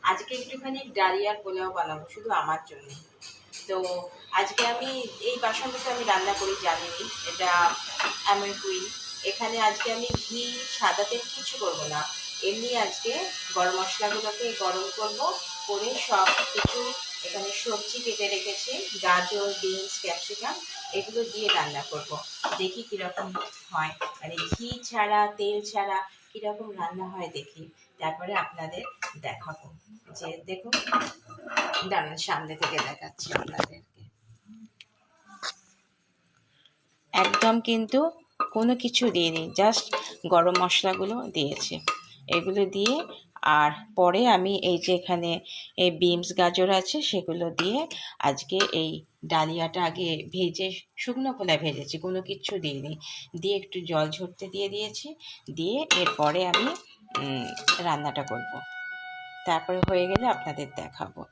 আজকে একটুখানি ডালিয়ার পোলাও বানাবো শুধু আমার জন্য। তো আজকে আমি এই বাসনটা আমি রান্না করি জানেনই, এটা কুইন। এখানে আজকে আমি ঘি সাদা তেল কিছু করবো না, এমনি আজকে গরম মশলাগুলোকে গরম করব, করে সব কিছু এখানে সবজি কেটে রেখেছি, গাজর, বিনস, ক্যাপসিকাম, এগুলো দিয়ে রান্না করব। দেখি কীরকম হয়, মানে ঘি ছাড়া তেল ছাড়া কীরকম রান্না হয় দেখি, তারপরে আপনাদের দেখাবো। যে দেখুন, দাঁড়ান সামনে থেকে দেখাচ্ছি আপনাদেরকে। একদম কিন্তু কোনো কিছু দিইনি, জাস্ট গরম মশলাগুলো দিয়েছি, এগুলো দিয়ে আর পরে আমি এই যে এখানে এই বিনস গাজর আছে সেগুলো দিয়ে আজকে এই ডালিয়াটা আগে ভেজে শুকনো খোলায় ভেজেছি, কোনো কিচ্ছু দিইনি, দিয়ে একটু জল ঝরতে দিয়ে দিয়েছি, দিয়ে এরপরে আমি রান্নাটা করব, তারপরে হয়ে গেলে আপনাদের দেখাবো।